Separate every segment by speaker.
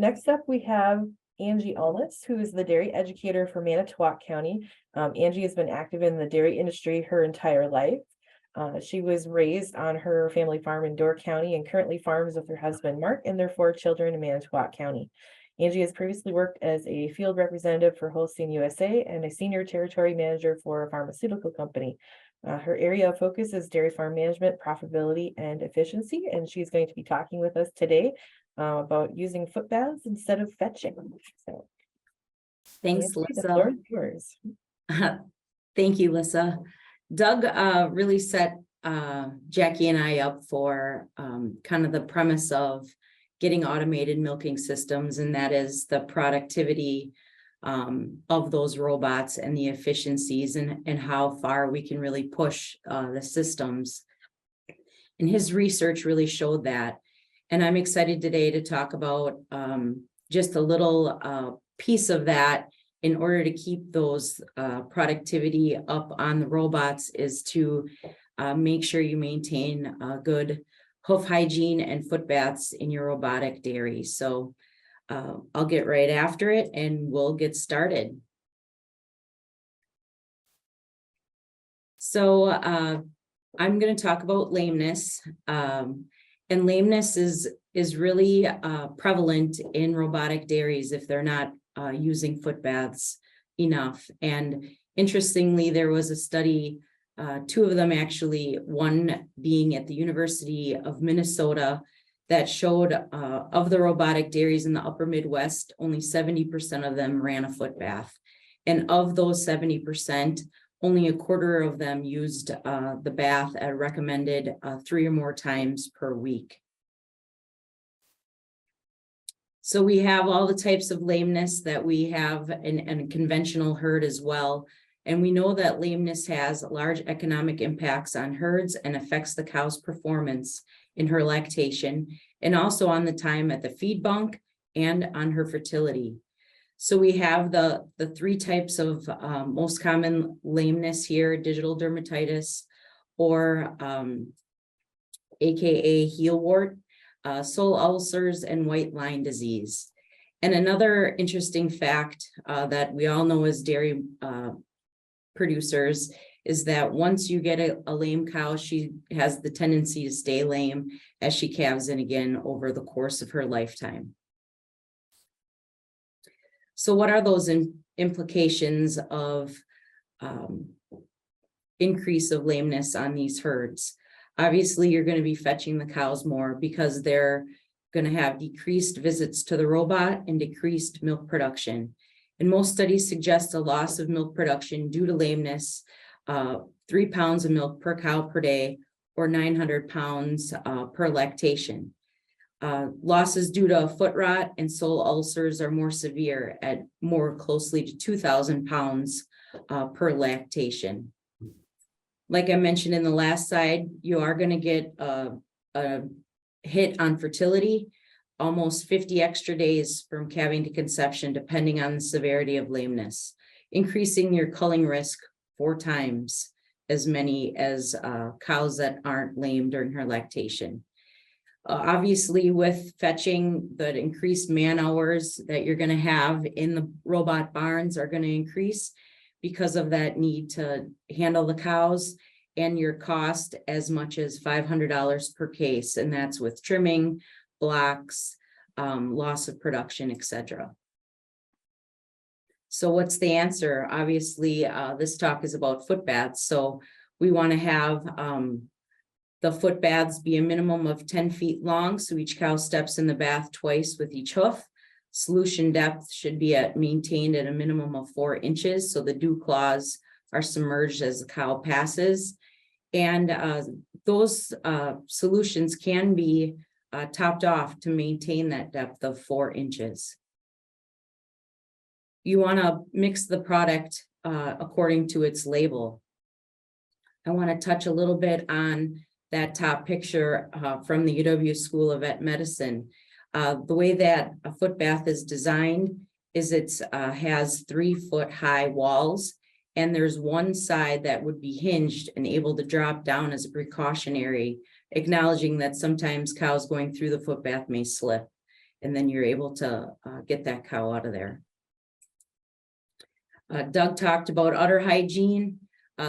Speaker 1: next up, we have Angie Ulness, who is the dairy educator for Manitowoc County. Angie has been active in the dairy industry her entire life. She was raised on her family farm in Door County and currently farms with her husband, Mark, and their 4 children in Manitowoc County. Angie has previously worked as a field representative for Holstein USA and a senior territory manager for a pharmaceutical company. Her area of focus is dairy farm management, profitability, and efficiency, and she's going to be talking with us today about using foot baths instead of fetching. So,
Speaker 2: thanks,
Speaker 1: Angie, the
Speaker 2: Lisa.
Speaker 1: floor is yours.
Speaker 2: Thank you, Lisa. Doug really set Jackie and I up for kind of the premise of getting automated milking systems, and that is the productivity of those robots and the efficiencies and how far we can really push the systems. And his research really showed that. And I'm excited today to talk about just a little piece of that. In order to keep those productivity up on the robots is to make sure you maintain good hoof hygiene and foot baths in your robotic dairy. So I'll get right after it and we'll get started. So I'm going to talk about lameness. And lameness is really prevalent in robotic dairies if they're not using foot baths enough. And interestingly, there was a study, 2 of them actually, one being at the University of Minnesota, that showed of the robotic dairies in the upper Midwest, only 70% of them ran a foot bath. And of those 70%, only a quarter of them used the bath at recommended 3 or more times per week. So we have all the types of lameness that we have in a conventional herd as well. And we know that lameness has large economic impacts on herds and affects the cow's performance in her lactation, and also on the time at the feed bunk and on her fertility. So we have the 3 types of most common lameness here: digital dermatitis, or AKA heel wart, sole ulcers, and white line disease. And another interesting fact that we all know as dairy producers is that once you get a lame cow, she has the tendency to stay lame as she calves in again over the course of her lifetime. So what are those implications of increase of lameness on these herds? Obviously, you're going to be fetching the cows more because they're going to have decreased visits to the robot and decreased milk production. And most studies suggest a loss of milk production due to lameness, 3 pounds of milk per cow per day, or 900 pounds per lactation. Losses due to foot rot and sole ulcers are more severe at more closely to 2,000 pounds per lactation. Like I mentioned in the last slide, you are going to get a hit on fertility, almost 50 extra days from calving to conception, depending on the severity of lameness, increasing your culling risk 4 times as many as cows that aren't lame during her lactation. Obviously, with fetching, the increased man hours that you're going to have in the robot barns are going to increase because of that need to handle the cows, and your cost as much as $500 per case. And that's with trimming, blocks, loss of production, etc. So what's the answer? Obviously, this talk is about foot baths. So we want to have the foot baths be a minimum of 10 feet long. So each cow steps in the bath twice with each hoof. Solution depth should be maintained at a minimum of 4 inches. So the dew claws are submerged as the cow passes. And those solutions can be topped off to maintain that depth of 4 inches. You want to mix the product according to its label. I want to touch a little bit on that top picture from the UW School of Vet Medicine. The way that a foot bath is designed is it has 3-foot high walls, and there's one side that would be hinged and able to drop down as a precautionary, acknowledging that sometimes cows going through the foot bath may slip. and then you're able to get that cow out of there. Doug talked about udder hygiene.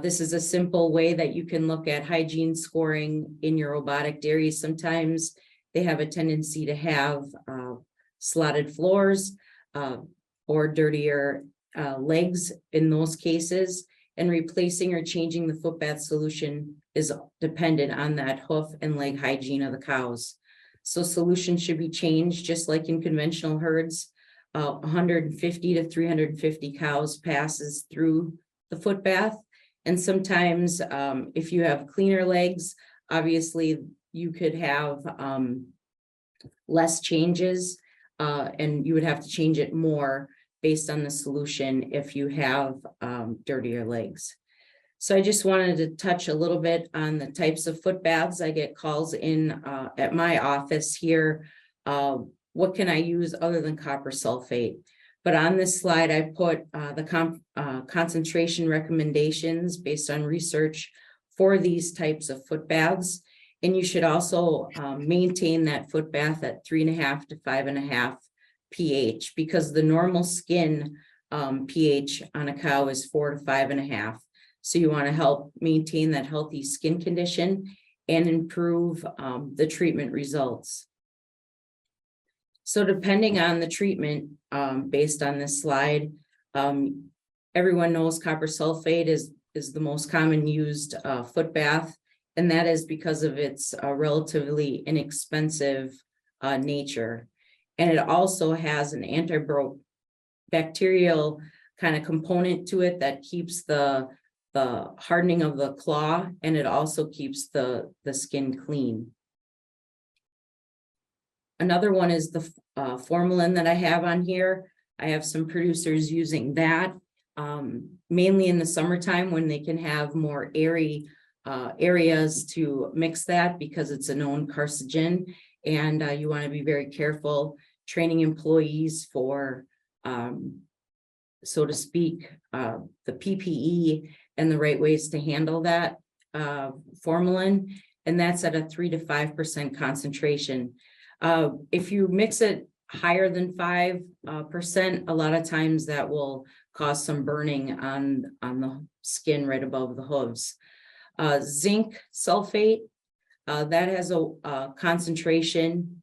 Speaker 2: This is a simple way that you can look at hygiene scoring in your robotic dairies. Sometimes they have a tendency to have slotted floors or dirtier legs in those cases, and replacing or changing the foot bath solution is dependent on that hoof and leg hygiene of the cows. So solution should be changed just like in conventional herds. 150 to 350 cows passes through the foot bath. And sometimes if you have cleaner legs, obviously you could have less changes and you would have to change it more based on the solution if you have dirtier legs. So I just wanted to touch a little bit on the types of foot baths. I get calls in at my office here. What can I use other than copper sulfate? But on this slide, I put the concentration recommendations based on research for these types of foot baths. And you should also maintain that foot bath at 3.5 to 5.5 pH, because the normal skin pH on a cow is 4 to 5.5. So you want to help maintain that healthy skin condition and improve the treatment results. So depending on the treatment, based on this slide, everyone knows copper sulfate is the most common used foot bath, and that is because of its relatively inexpensive nature. And it also has an antibacterial kind of component to it that keeps the hardening of the claw, and it also keeps the skin clean. Another one is the formalin that I have on here. I have some producers using that mainly in the summertime when they can have more airy areas to mix that, because it's a known carcinogen, and you want to be very careful training employees for, so to speak, the PPE and the right ways to handle that formalin, and that's at a 3 to 5% concentration. If you mix it higher than 5%, a lot of times that will cause some burning on the skin right above the hooves. Zinc sulfate, that has a concentration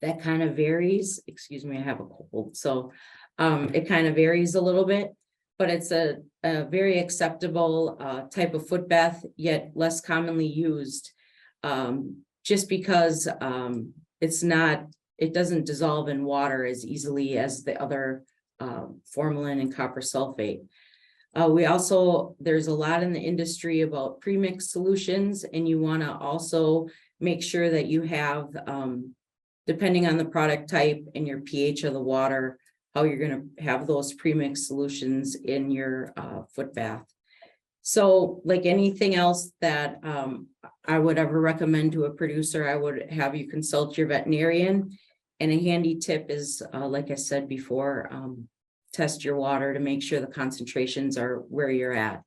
Speaker 2: that kind of varies. Excuse me, I have a cold, so it kind of varies a little bit, but it's a very acceptable type of foot bath, yet less commonly used, just because it doesn't dissolve in water as easily as the other formalin and copper sulfate. There's a lot in the industry about premix solutions, and you want to also make sure that you have, depending on the product type and your pH of the water, how you're going to have those premix solutions in your foot bath. So like anything else that I would ever recommend to a producer, I would have you consult your veterinarian. And a handy tip is, like I said before, test your water to make sure the concentrations are where you're at.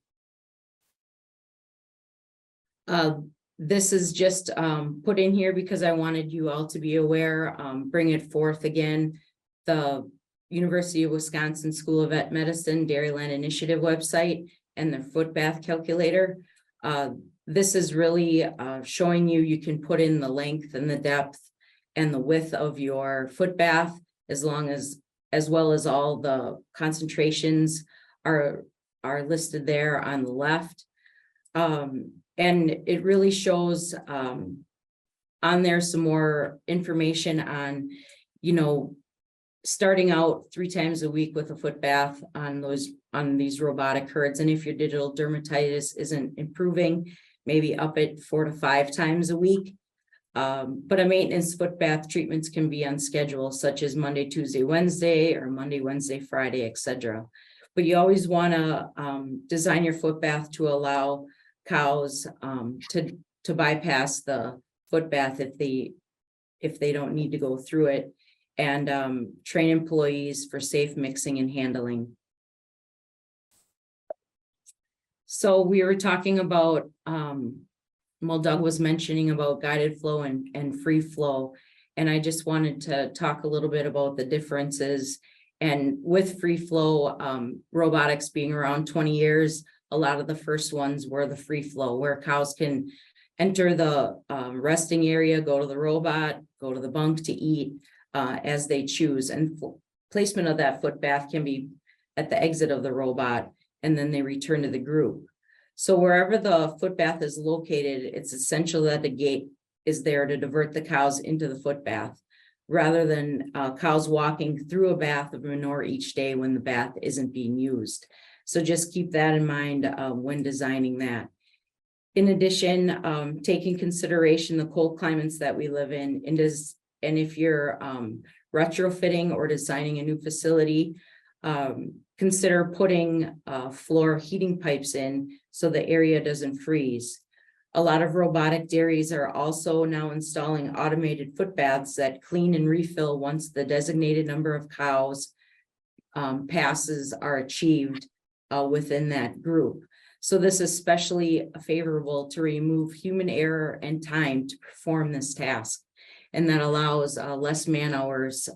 Speaker 2: This is just put in here because I wanted you all to be aware, bring it forth again. The University of Wisconsin School of Vet Medicine Dairyland Initiative website and the foot bath calculator. This is really showing you can put in the length and the depth and the width of your foot bath, as well as all the concentrations are listed there on the left. And it really shows on there some more information on, starting out 3 times a week with a foot bath on these robotic herds. And if your digital dermatitis isn't improving, maybe up it 4 to 5 times a week. But a maintenance foot bath treatments can be on schedule, such as Monday, Tuesday, Wednesday, or Monday, Wednesday, Friday, etc. But you always want to design your foot bath to allow cows to bypass the foot bath if they don't need to go through it, and train employees for safe mixing and handling. So we were talking about, Doug was mentioning about guided flow and free flow. And I just wanted to talk a little bit about the differences. And with free flow, robotics being around 20 years, a lot of the first ones were the free flow, where cows can enter the resting area, go to the robot, go to the bunk to eat as they choose. And placement of that foot bath can be at the exit of the robot, and then they return to the group. So wherever the foot bath is located, it's essential that the gate is there to divert the cows into the foot bath, rather than cows walking through a bath of manure each day when the bath isn't being used. So just keep that in mind when designing that. In addition, taking consideration the cold climates that we live in, and if you're retrofitting or designing a new facility, consider putting floor heating pipes in so the area doesn't freeze. A lot of robotic dairies are also now installing automated foot baths that clean and refill once the designated number of cows passes are achieved within that group. So this is especially favorable to remove human error and time to perform this task. And that allows less man hours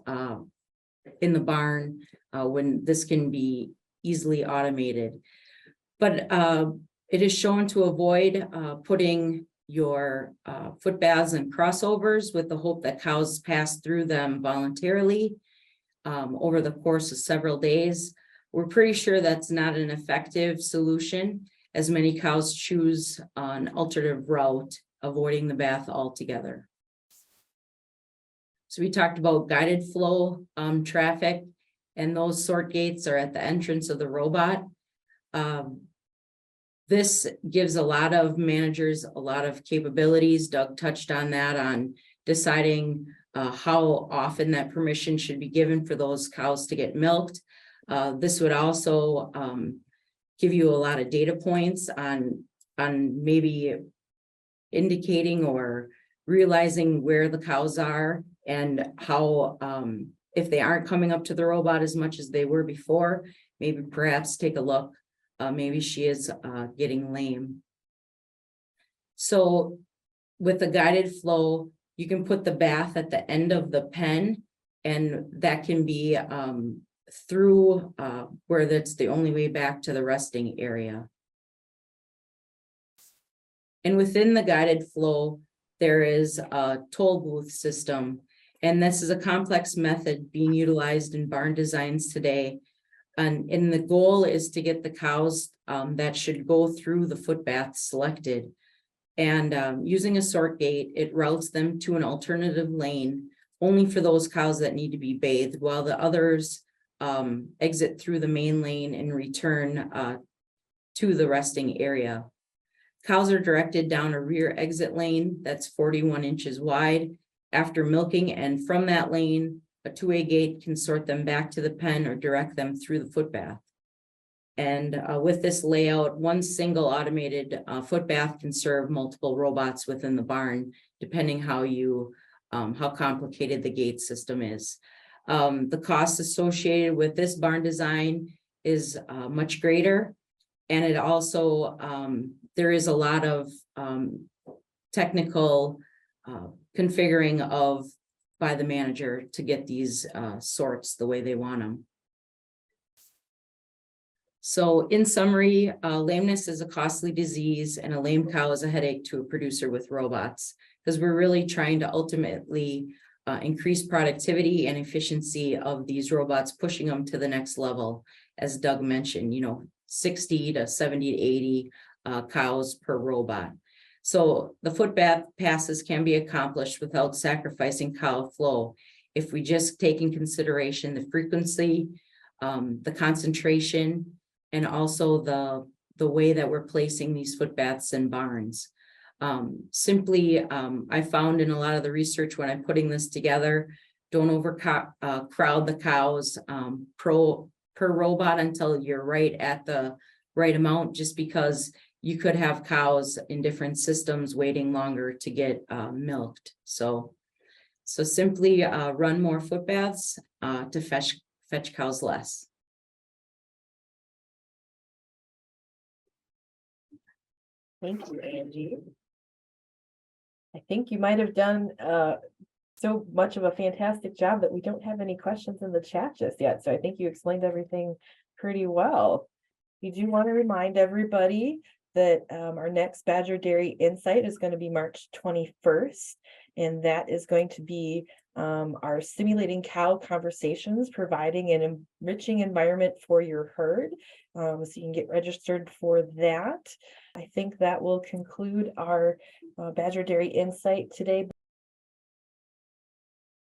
Speaker 2: in the barn when this can be easily automated. But it is shown to avoid putting your foot baths and crossovers with the hope that cows pass through them voluntarily over the course of several days. We're pretty sure that's not an effective solution, as many cows choose an alternative route, avoiding the bath altogether. So we talked about guided flow traffic, and those sort gates are at the entrance of the robot. This gives a lot of managers a lot of capabilities. Doug touched on that, on deciding how often that permission should be given for those cows to get milked. This would also give you a lot of data points on maybe indicating or realizing where the cows are, and how if they aren't coming up to the robot as much as they were before, maybe perhaps take a look. Maybe she is getting lame. So with the guided flow, you can put the bath at the end of the pen, and that can be through where that's the only way back to the resting area. And within the guided flow, there is a toll booth system. And this is a complex method being utilized in barn designs today. And the goal is to get the cows that should go through the foot bath selected. And using a sort gate, it routes them to an alternative lane only for those cows that need to be bathed, while the others exit through the main lane and return to the resting area. Cows are directed down a rear exit lane that's 41 inches wide after milking, and from that lane, a two-way gate can sort them back to the pen or direct them through the foot bath. And with this layout, one single automated foot bath can serve multiple robots within the barn, depending how complicated the gate system is. The cost associated with this barn design is much greater, and it also there is a lot of technical configuring of by the manager to get these sorts the way they want them. So in summary, lameness is a costly disease, and a lame cow is a headache to a producer with robots, because we're really trying to ultimately increase productivity and efficiency of these robots, pushing them to the next level. As Doug mentioned, 60 to 70 to 80 cows per robot. So the foot bath passes can be accomplished without sacrificing cow flow if we just take in consideration the frequency, the concentration, and also the way that we're placing these foot baths in barns. I found in a lot of the research when I'm putting this together, don't crowd the cows per robot until you're right at the right amount, just because you could have cows in different systems waiting longer to get milked. So simply run more foot baths to fetch cows less.
Speaker 1: Thank you, Angie. I think you might have done so much of a fantastic job that we don't have any questions in the chat just yet. So I think you explained everything pretty well. We do want to remind everybody that our next Badger Dairy Insight is going to be March 21st, and that is going to be our Simulating Cow Conversations, providing an enriching environment for your herd. So you can get registered for that. I think that will conclude our Badger Dairy Insight today.